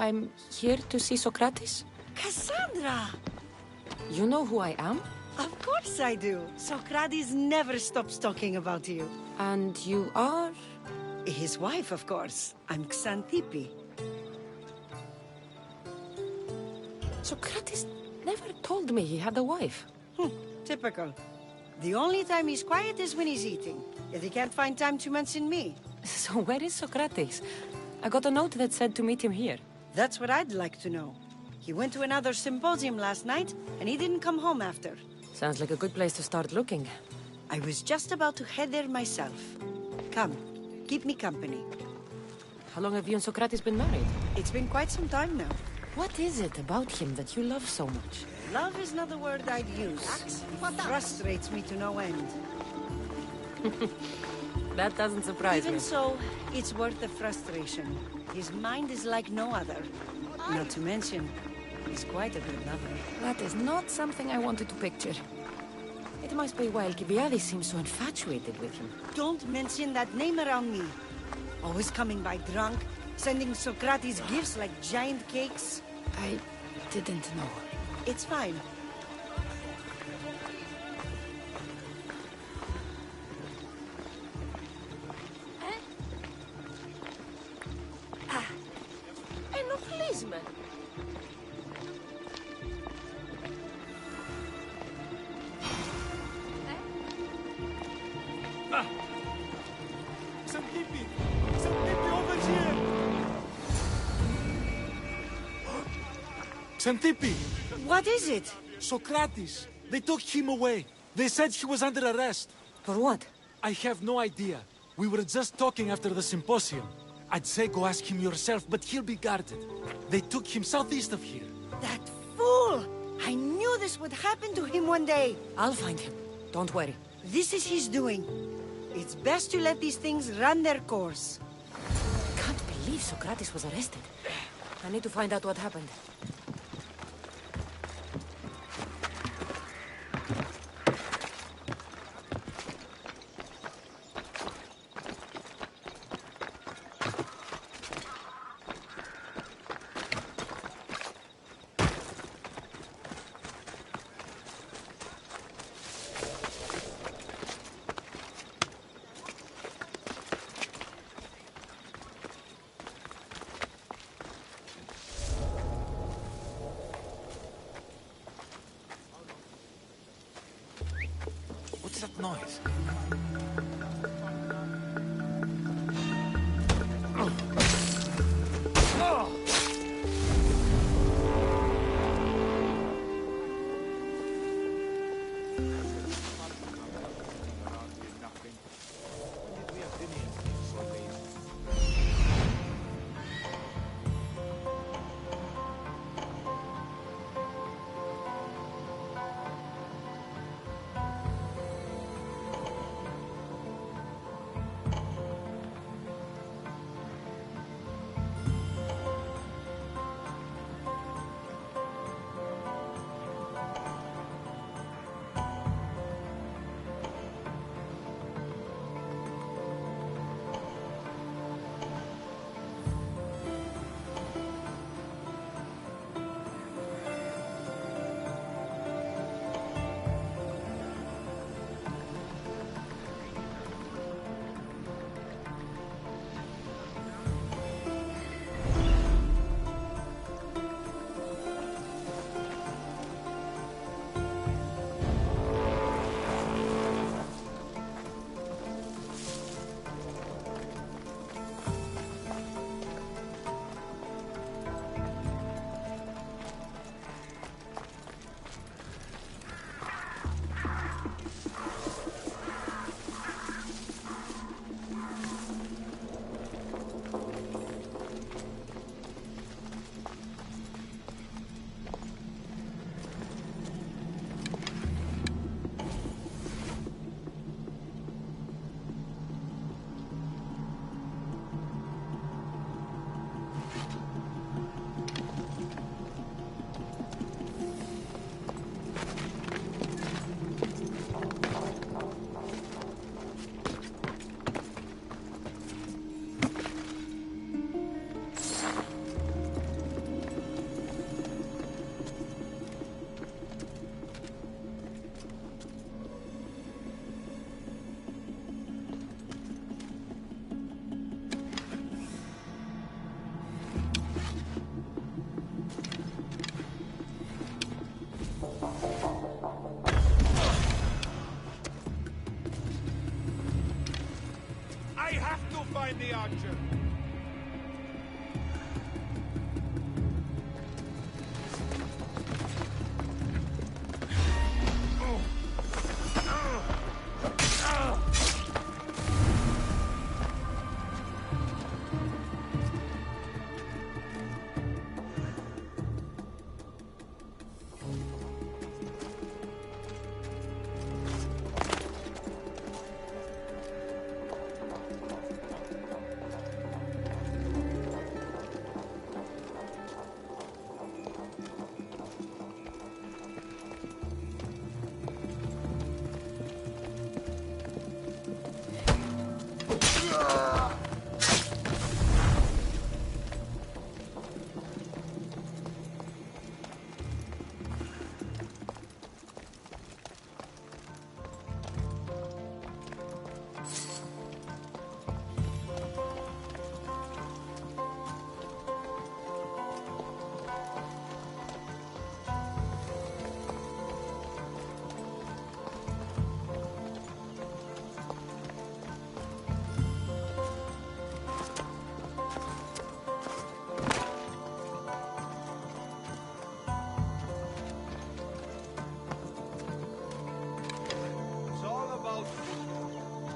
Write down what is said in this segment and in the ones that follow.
I'm here to see Socrates. Cassandra! You know who I am? Of course I do. Socrates never stops talking about you. And you are? His wife, of course. I'm Xanthippe. Socrates never told me he had a wife. Typical. The only time he's quiet is when he's eating. If he can't find time to mention me. So where is Socrates? I got a note that said to meet him here. That's what I'd like to know. He went to another symposium last night, and he didn't come home after. Sounds like a good place to start looking. I was just about to head there myself. Come, keep me company. How long have you and Socrates been married? It's been quite some time now. What is it about him that you love so much? Love is not the word I'd use. It frustrates me to no end. That doesn't surprise me. Even so, it's worth the frustration. His mind is like no other. Not to mention, he's quite a good lover. That is not something I wanted to picture. It must be why Alcibiades seems so infatuated with him. Don't mention that name around me. Always coming by drunk, sending Socrates gifts like giant cakes. I didn't know. It's fine. Ενοχλείς. Xanthippe! Xanthippe, over here! Xanthippe! What is it? Socrates! They took him away. They said he was under arrest. For what? I have no idea. We were just talking after the symposium. I'd say go ask him yourself, but he'll be guarded. They took him southeast of here. That fool! I knew this would happen to him one day. I'll find him. Don't worry. This is his doing. It's best to let these things run their course. Can't believe Socrates was arrested. I need to find out what happened. What's that noise? have to find the archer.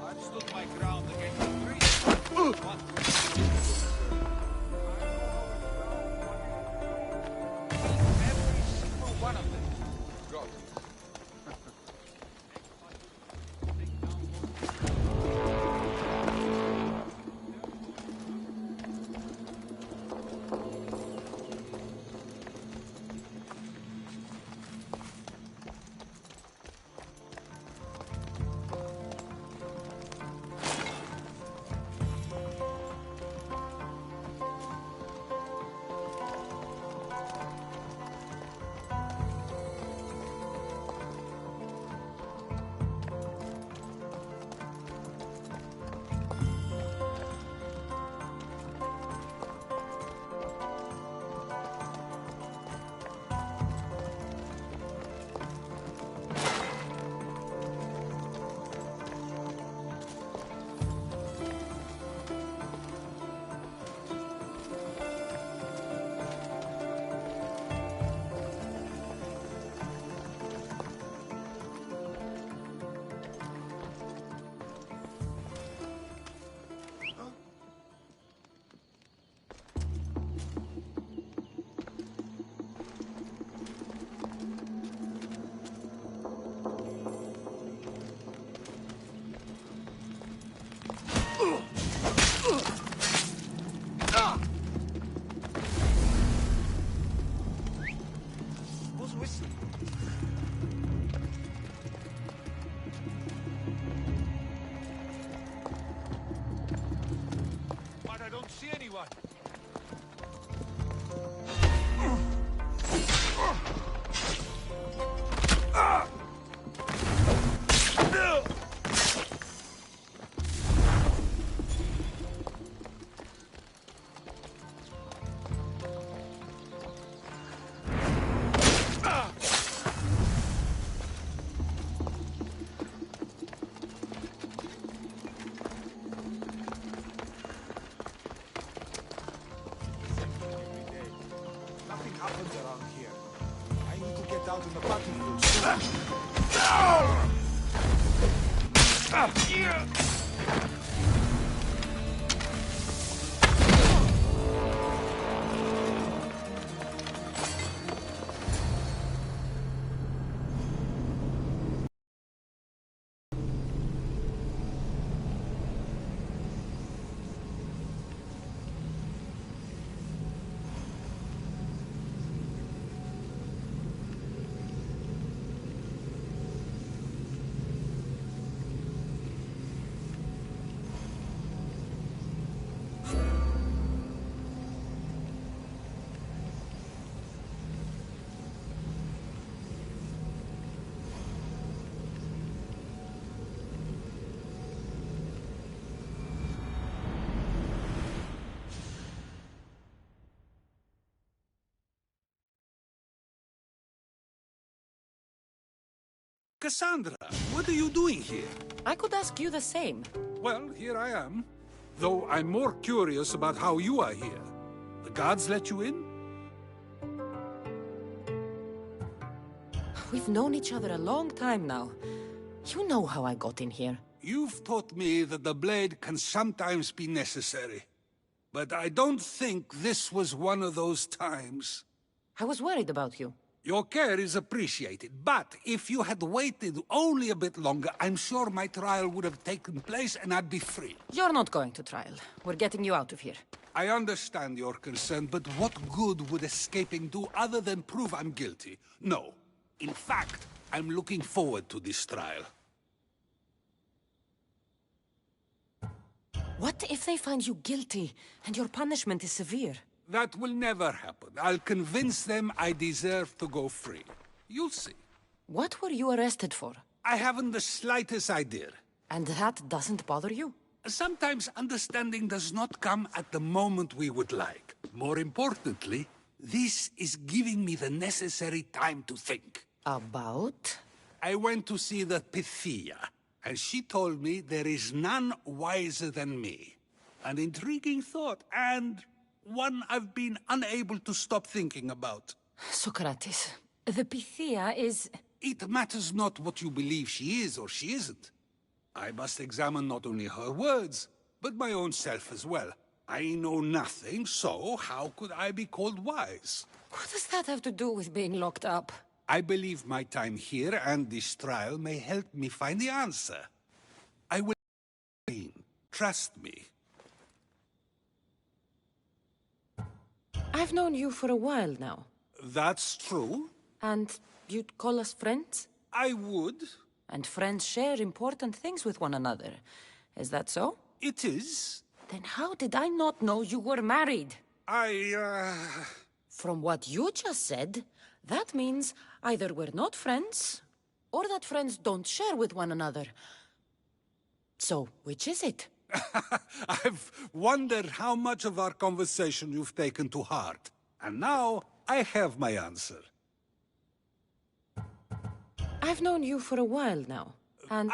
I've stood my ground against the three. Every single one of them. God. See anyone? Happens around here. I need to get out in the battlefield soon. Cassandra, what are you doing here? I could ask you the same. Well, here I am. Though I'm more curious about how you are here. The guards let you in? We've known each other a long time now. You know how I got in here. You've taught me that the blade can sometimes be necessary. But I don't think this was one of those times. I was worried about you. Your care is appreciated, but if you had waited only a bit longer, I'm sure my trial would have taken place and I'd be free. You're not going to trial. We're getting you out of here. I understand your concern, but what good would escaping do other than prove I'm guilty? No. In fact, I'm looking forward to this trial. What if they find you guilty and your punishment is severe? That will never happen. I'll convince them I deserve to go free. You'll see. What were you arrested for? I haven't the slightest idea. And that doesn't bother you? Sometimes understanding does not come at the moment we would like. More importantly, this is giving me the necessary time to think. About? I went to see the Pythia, and she told me there is none wiser than me. An intriguing thought, and one I've been unable to stop thinking about. Sócrates, the Pythia is... It matters not what you believe she is or she isn't. I must examine not only her words, but my own self as well. I know nothing, so how could I be called wise? What does that have to do with being locked up? I believe my time here and this trial may help me find the answer. I will... Trust me. I've known you for a while now. That's true. And you'd call us friends? I would. And friends share important things with one another. Is that so? It is. Then how did I not know you were married? From what you just said, that means either we're not friends, or that friends don't share with one another. So, which is it? I've wondered how much of our conversation you've taken to heart. And now, I have my answer. I've known you for a while now. Then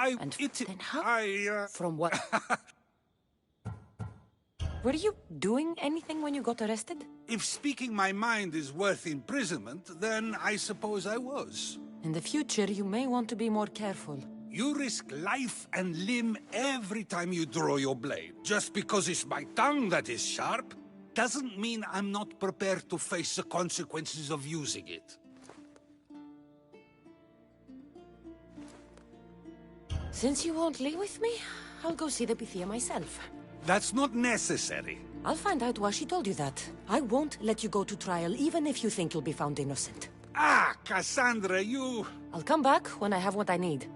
how? From what? Were you doing anything when you got arrested? If speaking my mind is worth imprisonment, then I suppose I was. In the future, you may want to be more careful. You risk life and limb every time you draw your blade. Just because it's my tongue that is sharp, doesn't mean I'm not prepared to face the consequences of using it. Since you won't leave with me, I'll go see the Pythia myself. That's not necessary. I'll find out why she told you that. I won't let you go to trial, even if you think you'll be found innocent. Ah, Cassandra, you... I'll come back when I have what I need.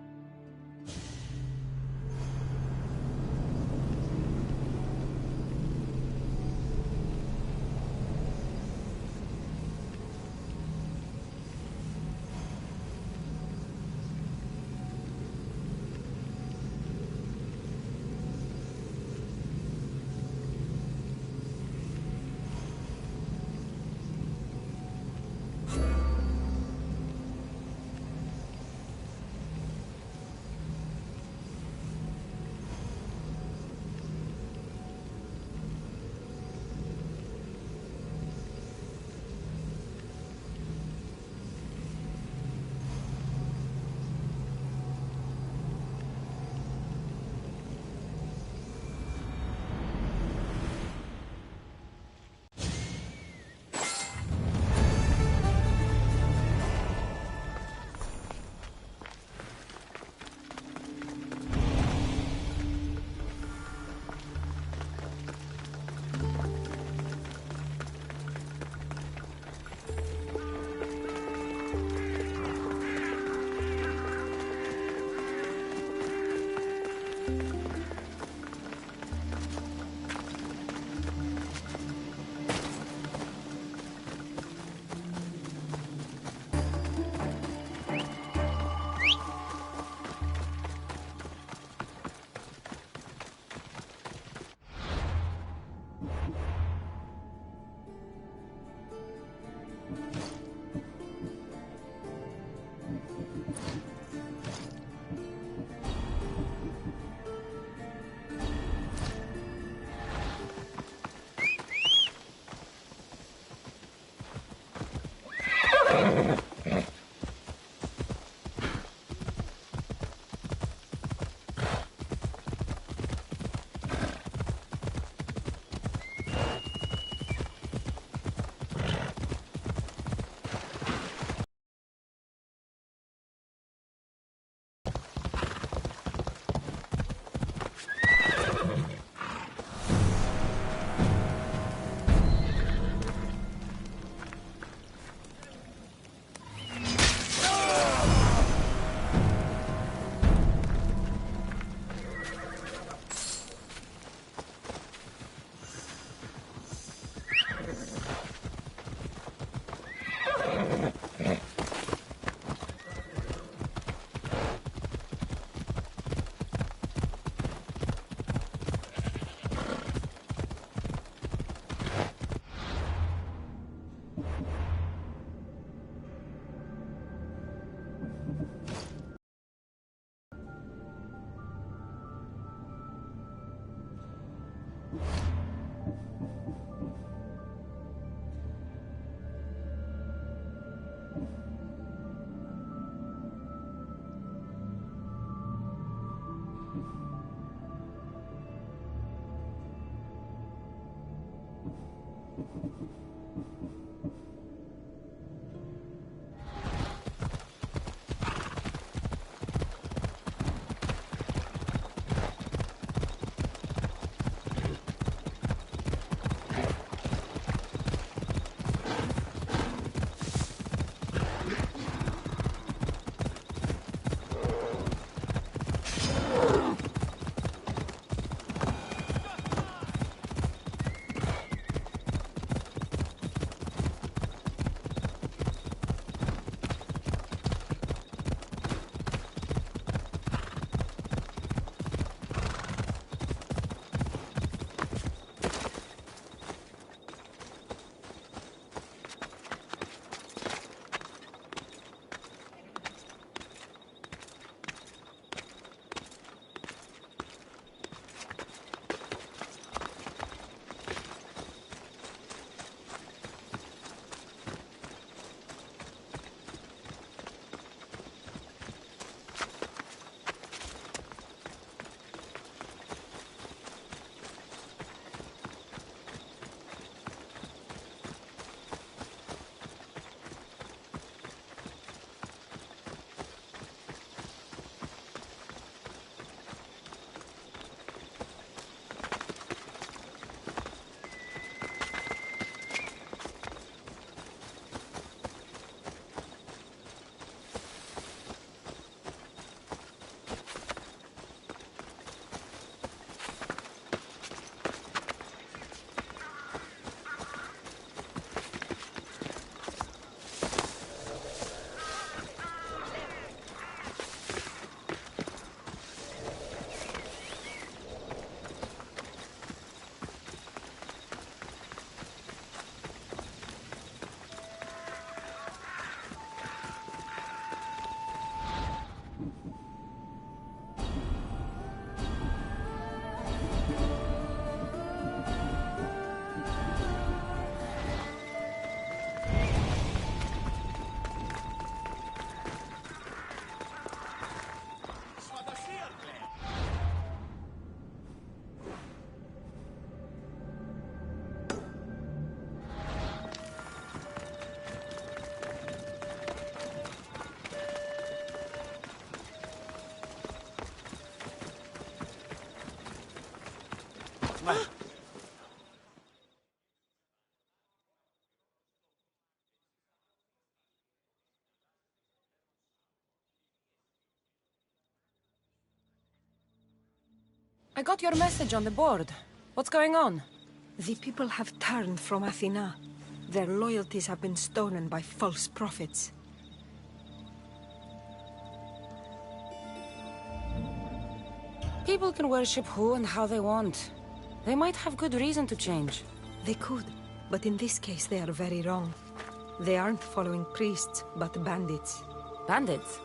I got your message on the board. What's going on? The people have turned from Athena. Their loyalties have been stolen by false prophets. People can worship who and how they want. They might have good reason to change. They could, but in this case they are very wrong. They aren't following priests, but bandits. Bandits?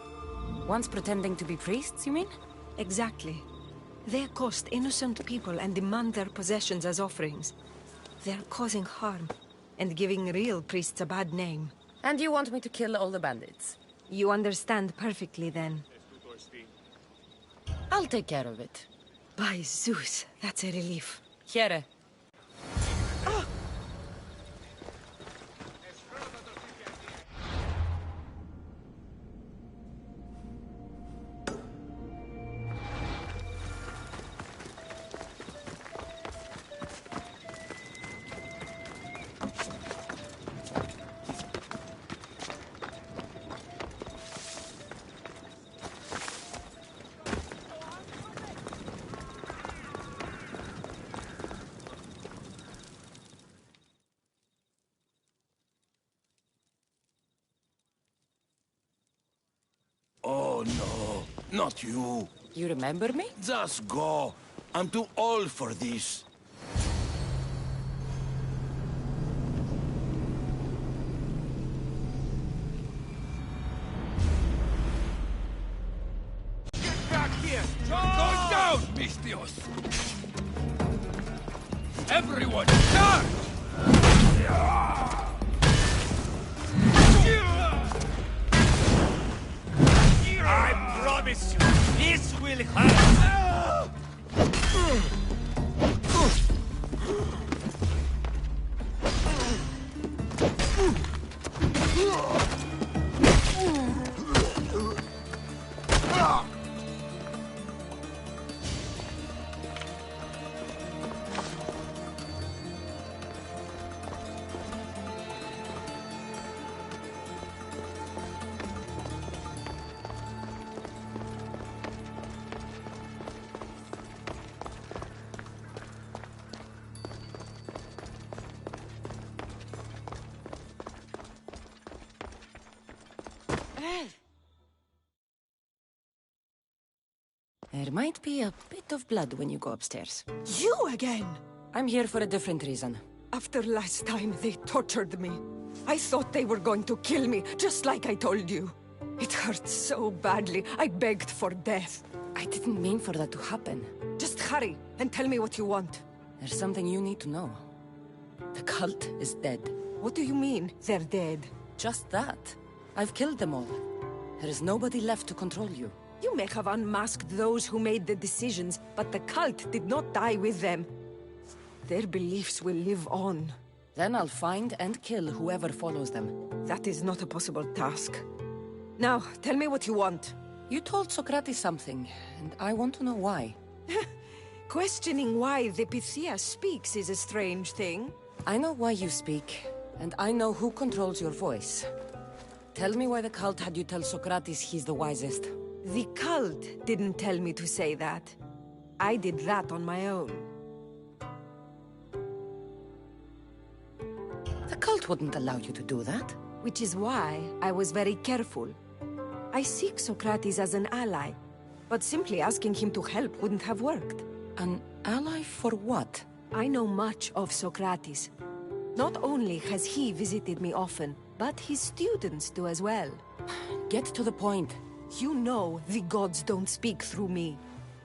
Once pretending to be priests, you mean? Exactly. They accost innocent people and demand their possessions as offerings. They're causing harm, and giving real priests a bad name. And you want me to kill all the bandits? You understand perfectly, then. I'll take care of it. By Zeus, that's a relief. Here. Oh, no. Not you. You remember me? Just go. I'm too old for this. Get back here! Go down, Mistios! Everyone, charge! I promise you, this will hurt! Well, There might be a bit of blood when you go upstairs. You again! I'm here for a different reason. After last time, they tortured me. I thought they were going to kill me, just like I told you. It hurt so badly, I begged for death. I didn't mean for that to happen. Just hurry, and tell me what you want. There's something you need to know. The cult is dead. What do you mean, they're dead? Just that. I've killed them all. There is nobody left to control you. You may have unmasked those who made the decisions, but the cult did not die with them. Their beliefs will live on. Then I'll find and kill whoever follows them. That is not a possible task. Now, tell me what you want. You told Sócrates something, and I want to know why. Questioning why the Pythia speaks is a strange thing. I know why you speak, and I know who controls your voice. Tell me why the cult had you tell Sócrates he's the wisest. The cult didn't tell me to say that. I did that on my own. The cult wouldn't allow you to do that. Which is why I was very careful. I seek Sócrates as an ally, but simply asking him to help wouldn't have worked. An ally for what? I know much of Sócrates. Not only has he visited me often, but his students do as well. Get to the point. You know the gods don't speak through me.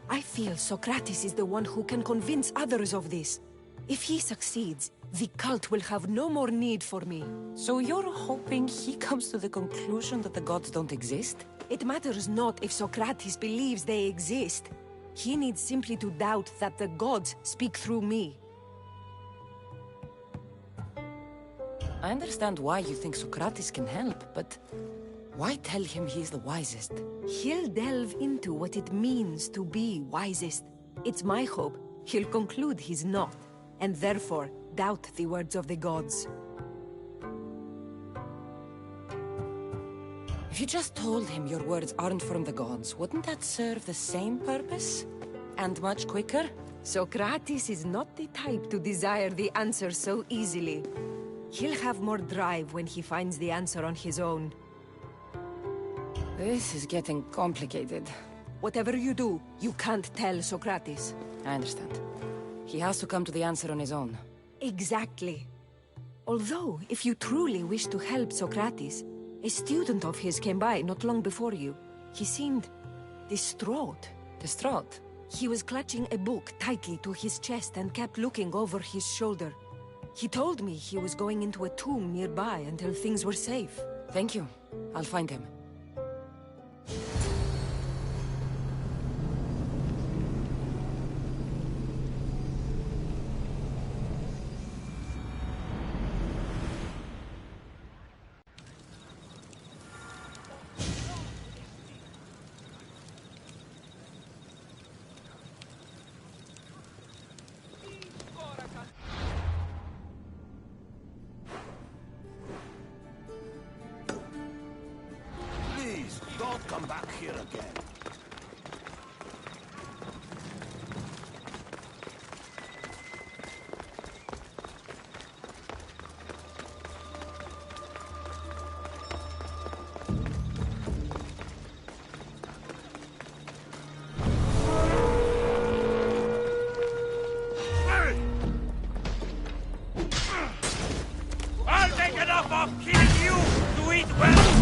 I feel Sócrates is the one who can convince others of this. If he succeeds, the cult will have no more need for me. So you're hoping he comes to the conclusion that the gods don't exist? It matters not if Sócrates believes they exist. He needs simply to doubt that the gods speak through me. I understand why you think Sócrates can help, but why tell him he's the wisest? He'll delve into what it means to be wisest. It's my hope he'll conclude he's not, and therefore doubt the words of the gods. If you just told him your words aren't from the gods, wouldn't that serve the same purpose? And much quicker? Sócrates is not the type to desire the answer so easily. He'll have more drive when he finds the answer on his own. This is getting complicated. Whatever you do, you can't tell Sócrates. I understand. He has to come to the answer on his own. Exactly. Although, if you truly wish to help Sócrates, a student of his came by not long before you. He seemed distraught. Distraught? He was clutching a book tightly to his chest and kept looking over his shoulder. He told me he was going into a tomb nearby until things were safe. Thank you. I'll find him. Please, don't come back here again. I'll take enough of killing you to eat well!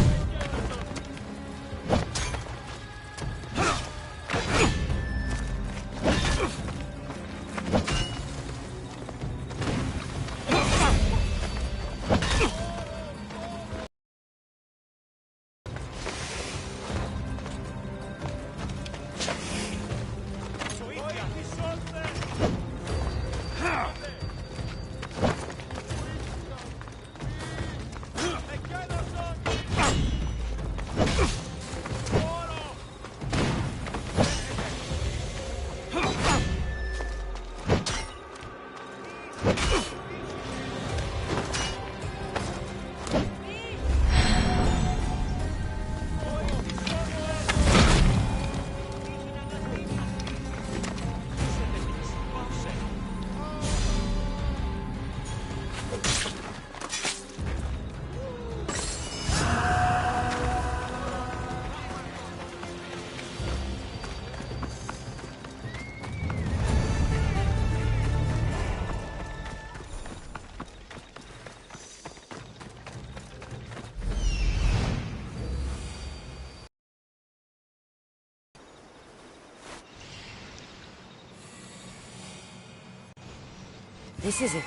This is it.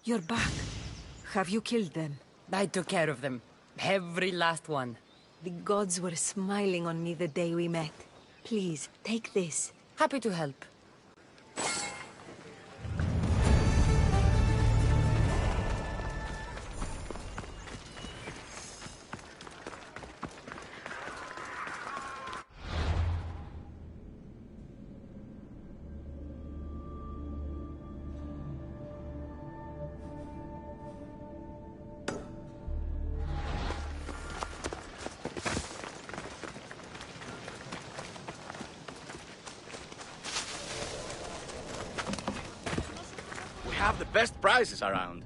You're back. Have you killed them? I took care of them. Every last one. The gods were smiling on me the day we met. Please, take this. Happy to help. Have the best prizes around.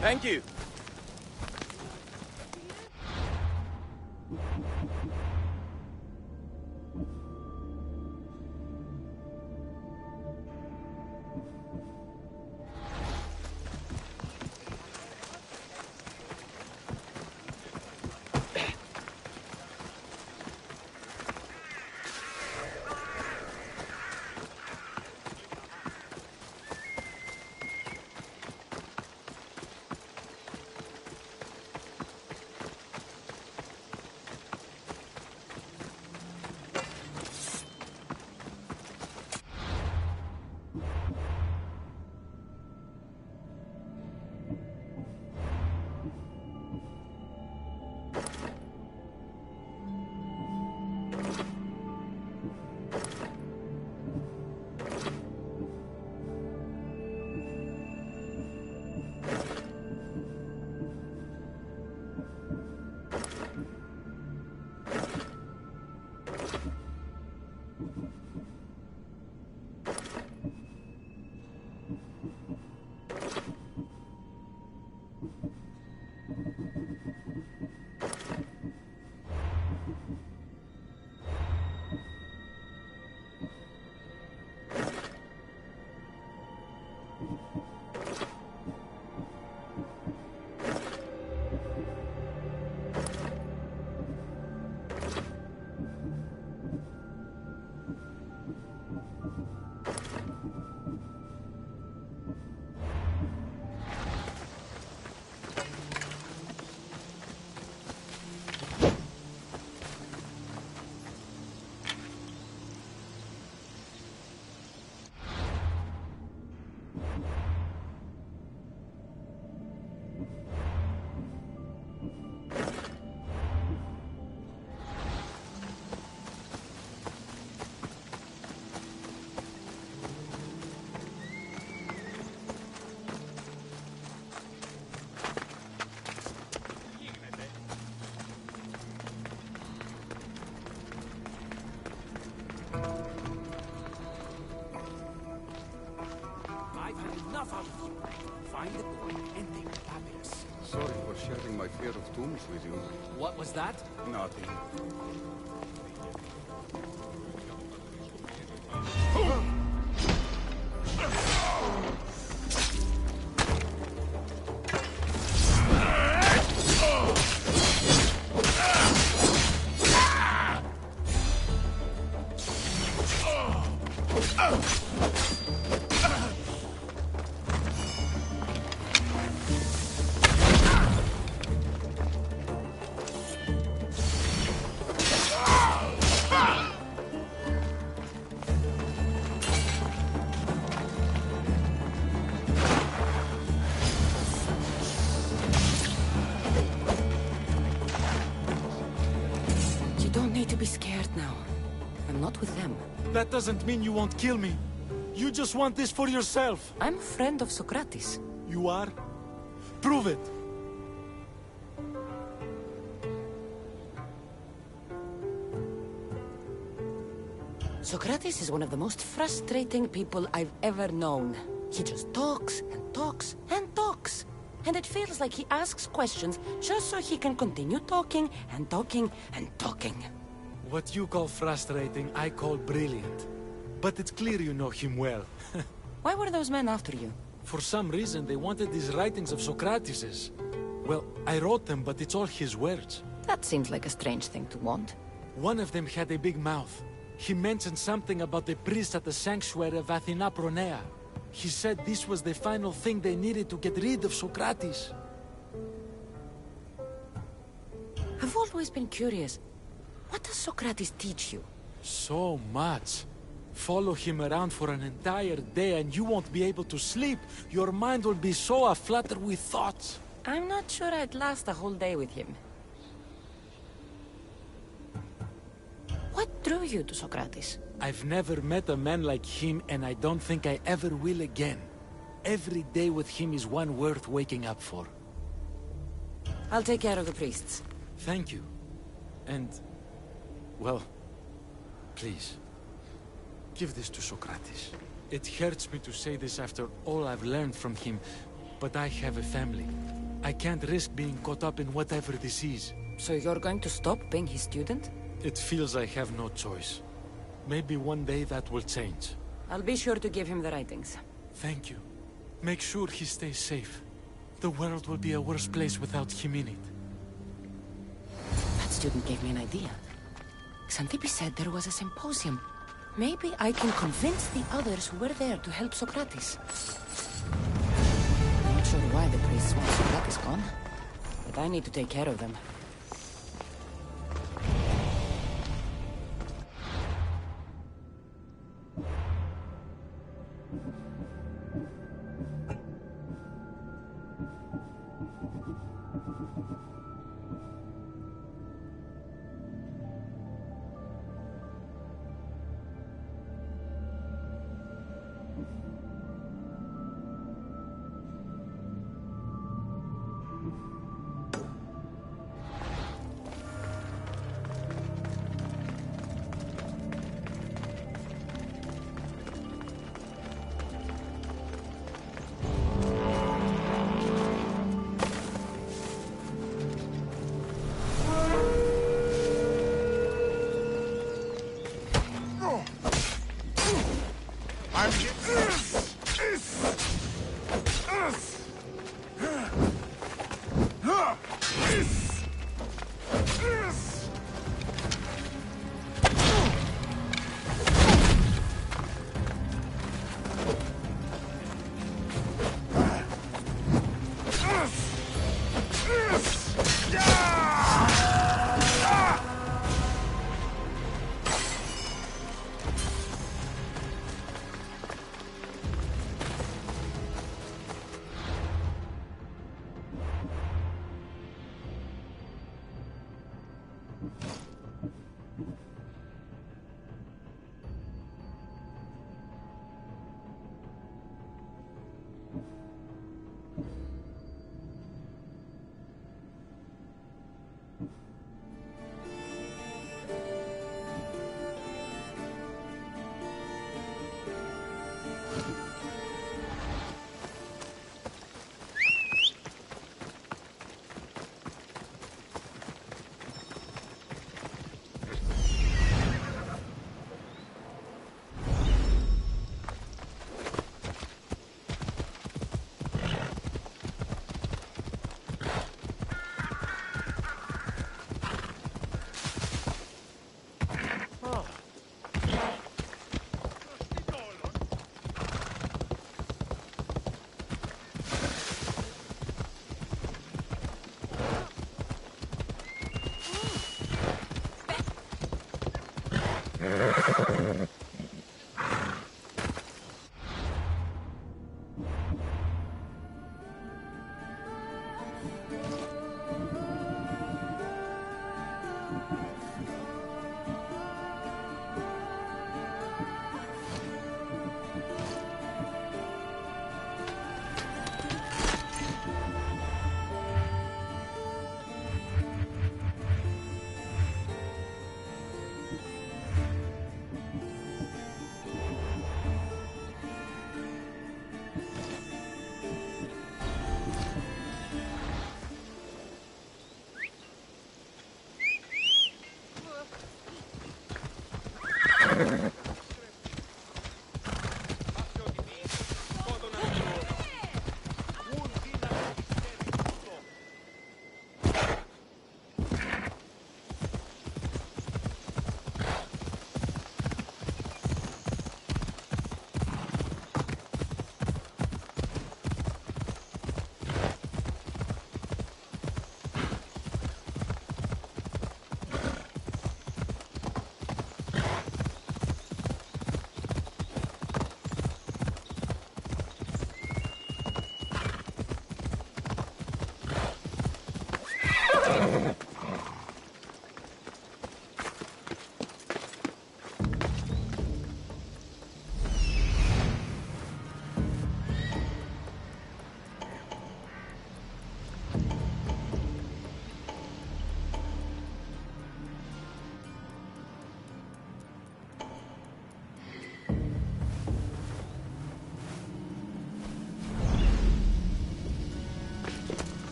Thank you. Find the boy and take the papyrus. Sorry for sharing my fear of tombs with you. What was that? Nothing. Be scared now. I'm not with them. That doesn't mean you won't kill me. You just want this for yourself. I'm a friend of Socrates. You are? Prove it. Socrates is one of the most frustrating people I've ever known. He just talks and talks and talks. And it feels like he asks questions just so he can continue talking and talking and talking. What you call frustrating, I call brilliant. But it's clear you know him well. Why were those men after you? For some reason, they wanted these writings of Socrates's. Well, I wrote them, but it's all his words. That seems like a strange thing to want. One of them had a big mouth. He mentioned something about the priest at the sanctuary of Athena Pronea. He said this was the final thing they needed to get rid of Socrates. I've always been curious. What does Socrates teach you? So much. Follow him around for an entire day and you won't be able to sleep. Your mind will be so aflutter with thoughts. I'm not sure I'd last a whole day with him. What drew you to Socrates? I've never met a man like him and I don't think I ever will again. Every day with him is one worth waking up for. I'll take care of the priests. Thank you. And... well, please, give this to Socrates. It hurts me to say this after all I've learned from him, But I have a family. I can't risk being caught up in whatever this is. So you're going to stop being his student? It feels I have no choice. Maybe one day that will change. I'll be sure to give him the writings. Thank you. Make sure he stays safe. The world will be a worse place without him in it. That student gave me an idea. Xantippe said there was a symposium. Maybe I can convince the others who were there to help Socrates. I'm not sure why the priests want Socrates gone, but I need to take care of them.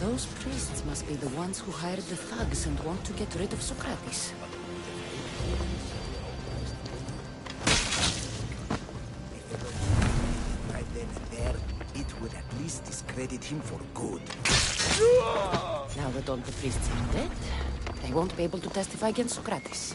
Those priests must be the ones who hired the thugs and want to get rid of Sócrates. Right then and there, it would at least discredit him for good. Now that all the priests are dead, they won't be able to testify against Sócrates.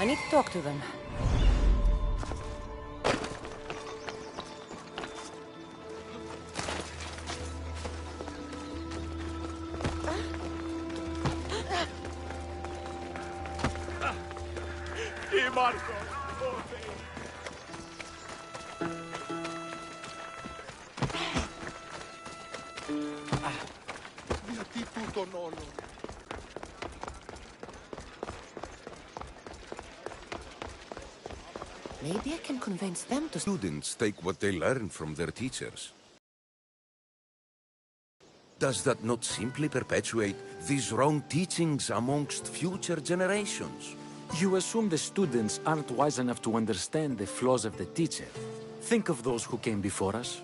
I need to talk to them. Maybe I can convince them to... Students take what they learn from their teachers. Does that not simply perpetuate these wrong teachings amongst future generations? You assume the students aren't wise enough to understand the flaws of the teacher. Think of those who came before us.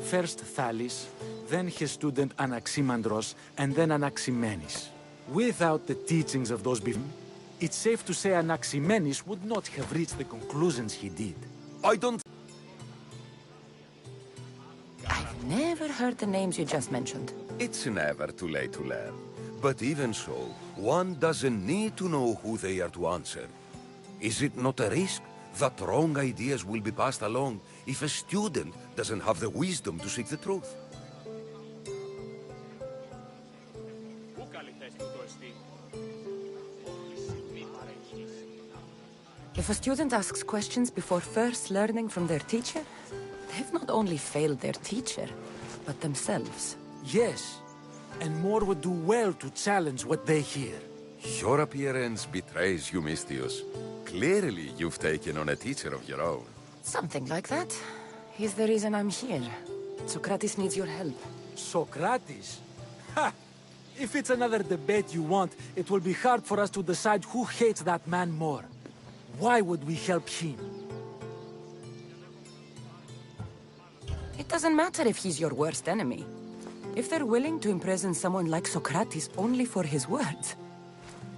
First Thales, then his student Anaximandros, and then Anaximenes. Without the teachings of those before, it's safe to say Anaximenes would not have reached the conclusions he did. I don't... I've never never heard the names you just mentioned. It's never too late to learn. But even so, one doesn't need to know who they are to answer. Is it not a risk that wrong ideas will be passed along if a student doesn't have the wisdom to seek the truth? If a student asks questions before first learning from their teacher, they've not only failed their teacher, but themselves. Yes, and more would do well to challenge what they hear. Your appearance betrays you, Mystios. Clearly, you've taken on a teacher of your own. Something like that. He's the reason I'm here. Socrates needs your help. Socrates? Ha! If it's another debate you want, it will be hard for us to decide who hates that man more. Why would we help him? It doesn't matter if he's your worst enemy. If they're willing to imprison someone like Socrates only for his words,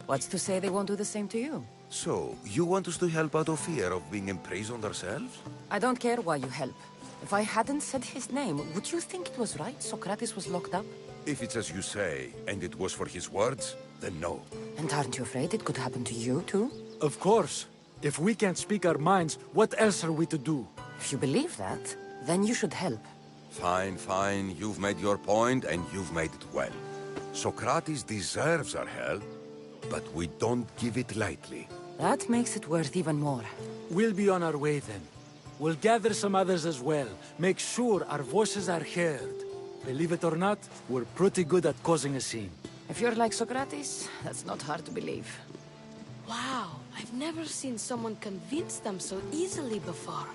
what's to say they won't do the same to you? So, you want us to help out of fear of being imprisoned ourselves? I don't care why you help. If I hadn't said his name, would you think it was right Socrates was locked up? If it's as you say, and it was for his words, then no. And aren't you afraid it could happen to you, too? Of course. If we can't speak our minds, what else are we to do? If you believe that, then you should help. Fine, fine. You've made your point, and you've made it well. Socrates deserves our help, but we don't give it lightly. That makes it worth even more. We'll be on our way then. We'll gather some others as well. Make sure our voices are heard. Believe it or not, we're pretty good at causing a scene. If you're like Socrates, that's not hard to believe. Wow, I've never seen someone convince them so easily before.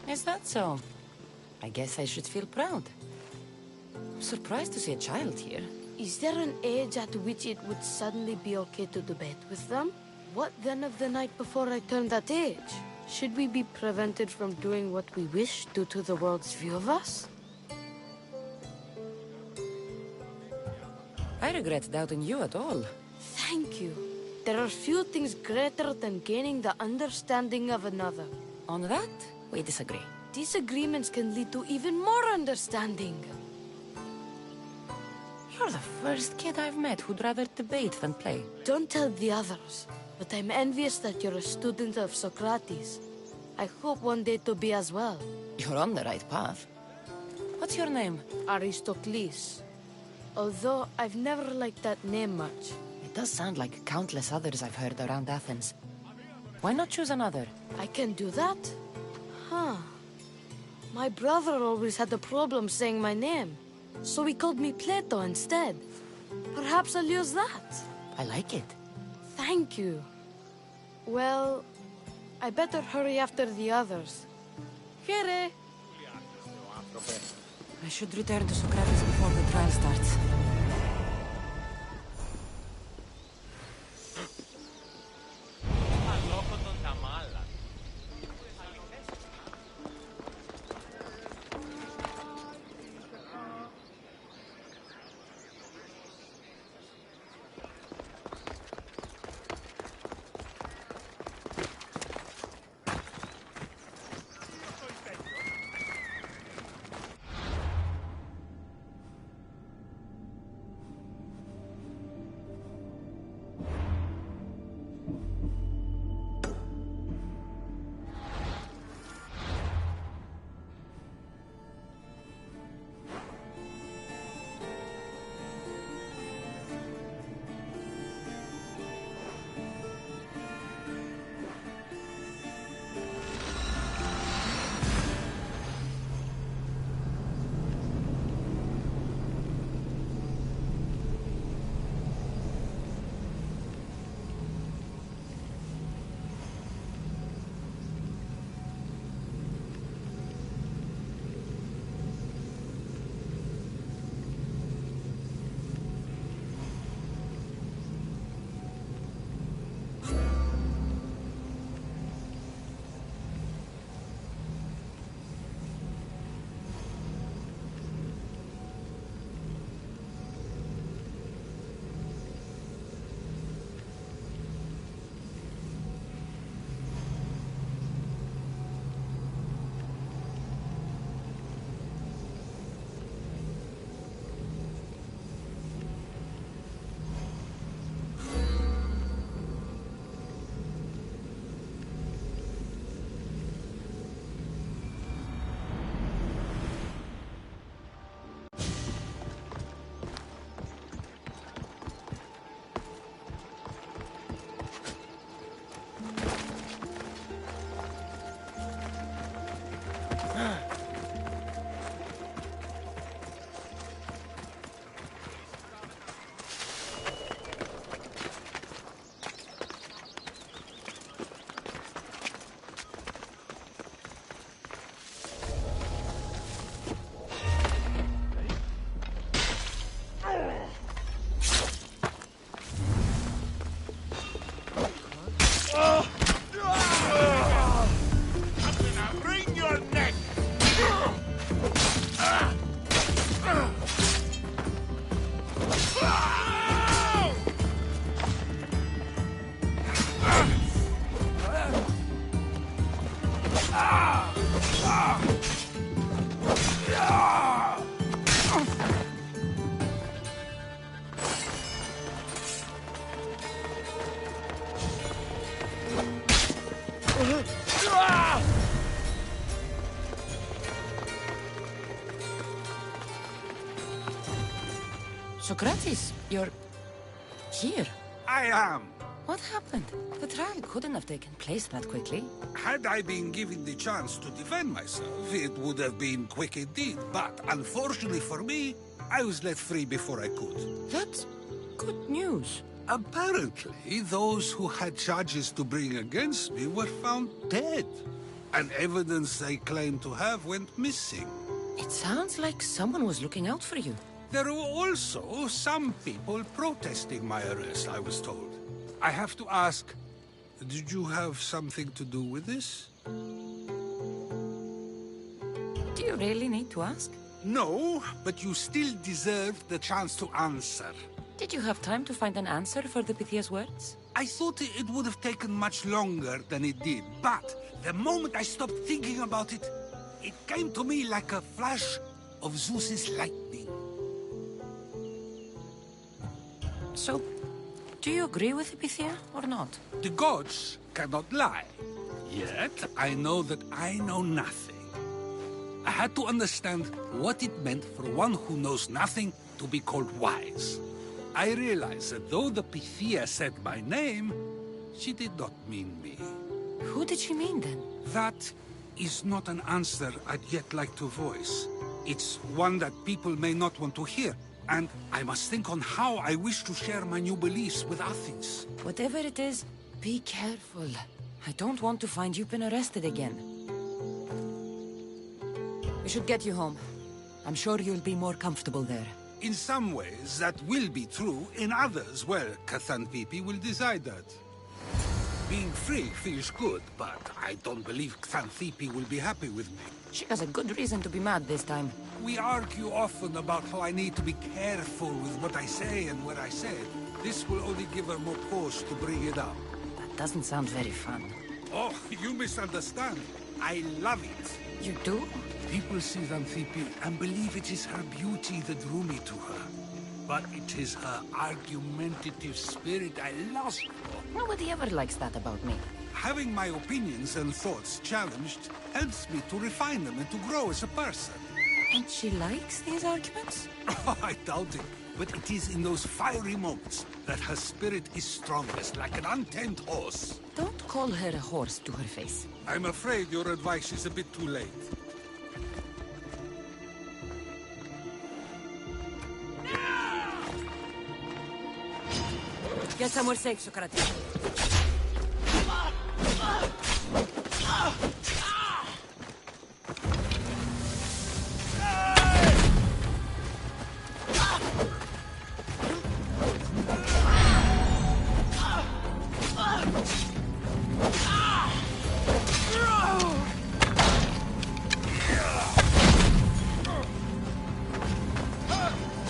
Is that so? I guess I should feel proud. I'm surprised to see a child here. Is there an age at which it would suddenly be okay to debate with them? What then of the night before I turned that age? Should we be prevented from doing what we wish due to the world's view of us? I regret doubting you at all. Thank you. There are few things greater than gaining the understanding of another. On that, we disagree. Disagreements can lead to even more understanding. You're the first kid I've met who'd rather debate than play. Don't tell the others, but I'm envious that you're a student of Socrates. I hope one day to be as well. You're on the right path. What's your name? Aristocles. Although I've never liked that name much. It does sound like countless others I've heard around Athens. Why not choose another? I can do that? Huh. My brother always had a problem saying my name, so he called me Plato instead. Perhaps I'll use that. I like it. Thank you. Well, I better hurry after the others. Here. I should return to Socrates before the trial starts. Socrates, you're... here. I am. What happened? The trial couldn't have taken place that quickly. Had I been given the chance to defend myself, it would have been quick indeed. But unfortunately for me, I was let free before I could. That's good news. Apparently, those who had charges to bring against me were found dead. And evidence they claimed to have went missing. It sounds like someone was looking out for you. There were also some people protesting my arrest, I was told. I have to ask, did you have something to do with this? Do you really need to ask? No, but you still deserve the chance to answer. Did you have time to find an answer for the Pythia's words? I thought it would have taken much longer than it did, but the moment I stopped thinking about it, it came to me like a flash of Zeus's lightning. So, do you agree with the Pythia or not? The gods cannot lie. Yet, I know that I know nothing. I had to understand what it meant for one who knows nothing to be called wise. I realized that though the Pythia said my name, she did not mean me. Who did she mean then? That is not an answer I'd yet like to voice. It's one that people may not want to hear. And I must think on how I wish to share my new beliefs with Athens. Whatever it is, be careful. I don't want to find you've been arrested again. We should get you home. I'm sure you'll be more comfortable there. In some ways, that will be true. In others, well, Xanthippe will decide that. Being free feels good, but I don't believe Xanthippe will be happy with me. She has a good reason to be mad this time. We argue often about how I need to be careful with what I say and where I say it. This will only give her more cause to bring it up. That doesn't sound very fun. Oh, you misunderstand. I love it. You do? People see Xanthippe and believe it is her beauty that drew me to her. But it is her argumentative spirit I lost for. Nobody ever likes that about me. Having my opinions and thoughts challenged helps me to refine them and to grow as a person. And she likes these arguments? I doubt it. But it is in those fiery moments that her spirit is strongest, like an untamed horse. Don't call her a horse to her face. I'm afraid your advice is a bit too late. Get somewhere safe, Socrates.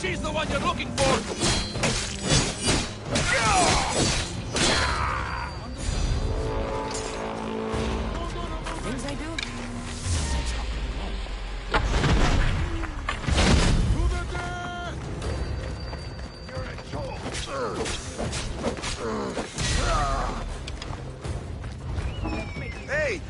She's the one you're looking for! Hey!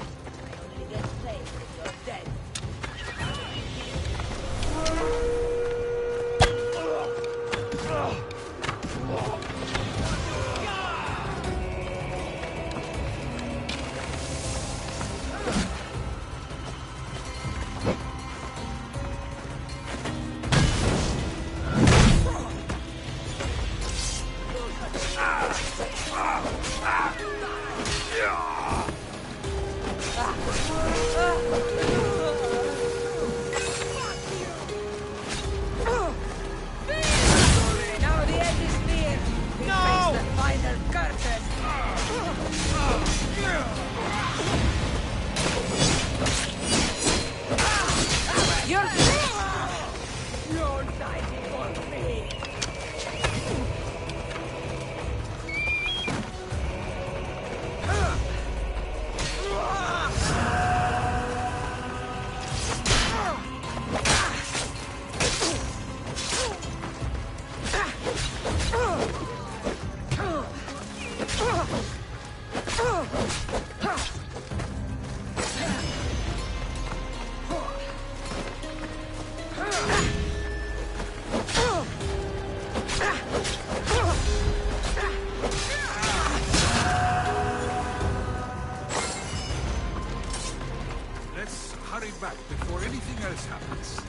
before anything else happens.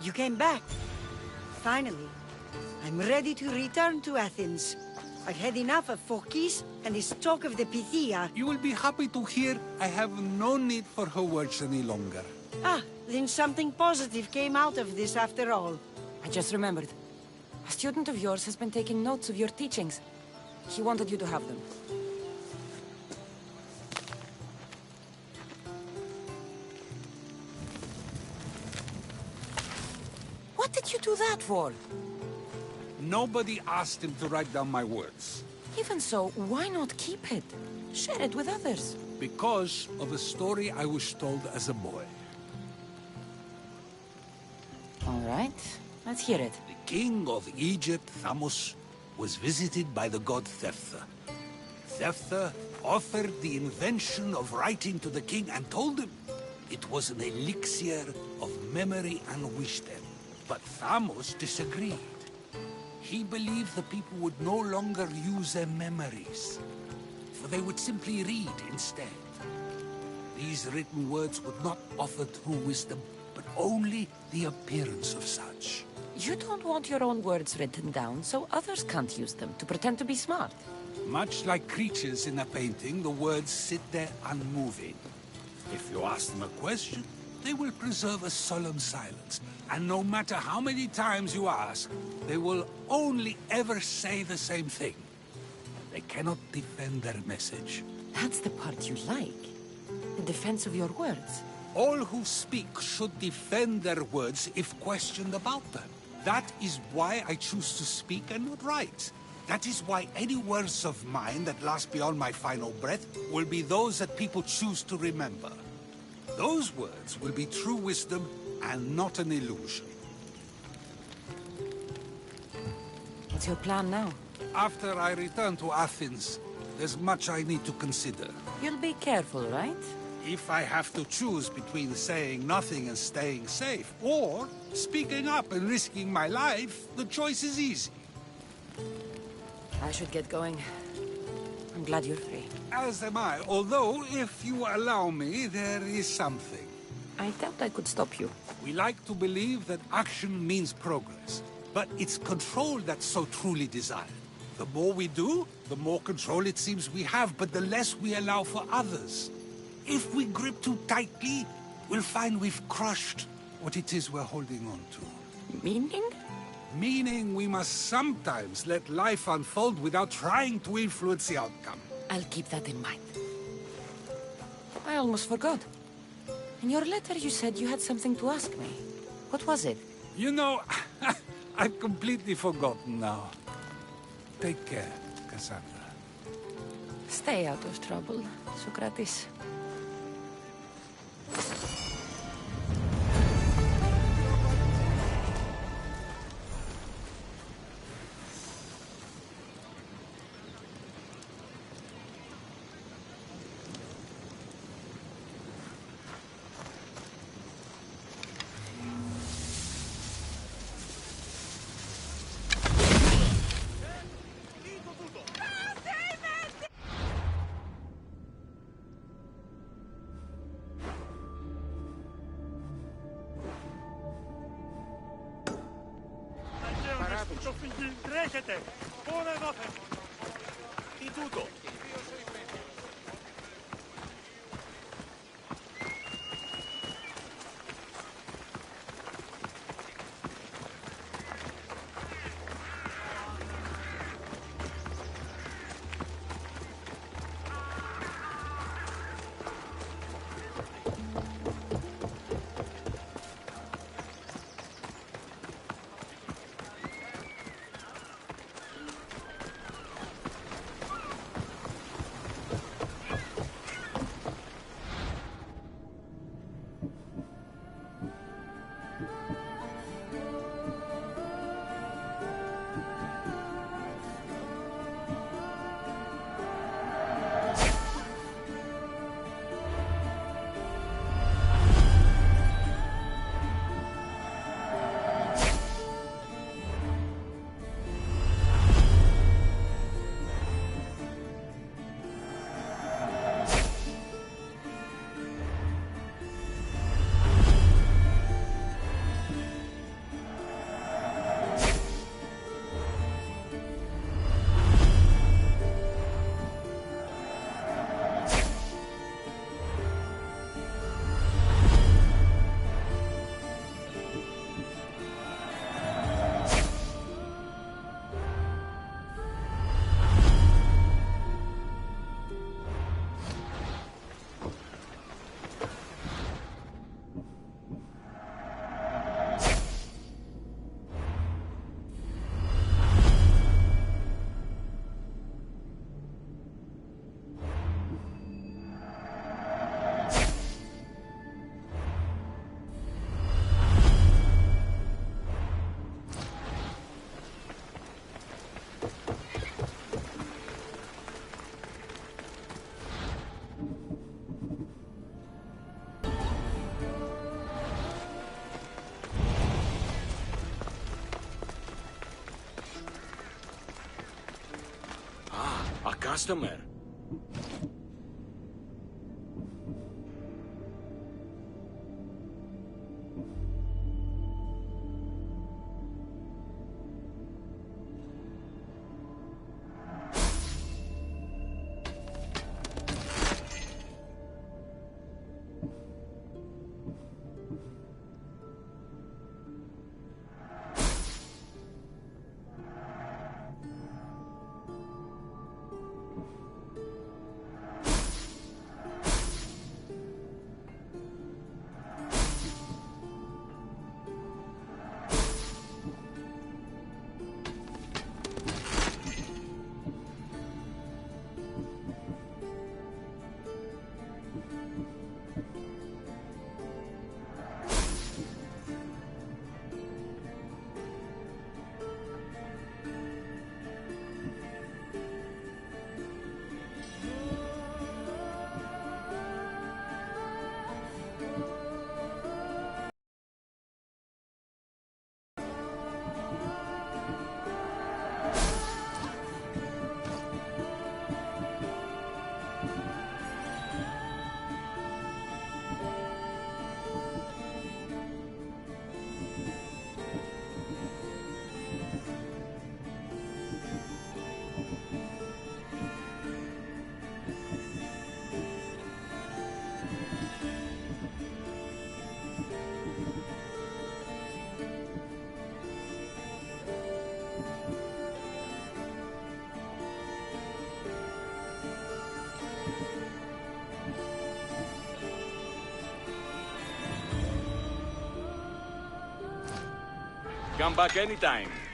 You came back. Finally. I'm ready to return to Athens. I've had enough of Phokis and his talk of the Pythia. You will be happy to hear I have no need for her words any longer. Ah, then something positive came out of this after all. I just remembered. A student of yours has been taking notes of your teachings. He wanted you to have them. What did you do that for? Nobody asked him to write down my words. Even so, why not keep it? Share it with others. Because of a story I was told as a boy. All right, let's hear it. The king of Egypt, Thamos, was visited by the god Thephtha. Thephtha offered the invention of writing to the king and told him it was an elixir of memory and wisdom. But Thamos disagreed. He believed the people would no longer use their memories, for they would simply read instead. These written words would not offer true wisdom, but only the appearance of such. You don't want your own words written down, so others can't use them to pretend to be smart. Much like creatures in a painting, the words sit there unmoving. If you ask them a question, they will preserve a solemn silence. And no matter how many times you ask, they will only ever say the same thing. They cannot defend their message. That's the part you like. The defense of your words. All who speak should defend their words if questioned about them. That is why I choose to speak and not write. That is why any words of mine that last beyond my final breath will be those that people choose to remember. Those words will be true wisdom and not an illusion. What's your plan now? After I return to Athens, there's much I need to consider. You'll be careful, right? If I have to choose between saying nothing and staying safe, or speaking up and risking my life, the choice is easy. I should get going. I'm glad you're free. As am I, although, if you allow me, there is something. I doubt I could stop you. We like to believe that action means progress, but it's control that's so truly desired. The more we do, the more control it seems we have, but the less we allow for others. If we grip too tightly, we'll find we've crushed what it is we're holding on to. Meaning? Meaning we must sometimes let life unfold without trying to influence the outcome. I'll keep that in mind. I almost forgot. In your letter you said you had something to ask me. What was it? You know, I've completely forgotten now. Take care, Cassandra. Stay out of trouble, Sócrates. Τρέχετε! Πόρα δόθε! Τι τούτο! customer. Come back anytime.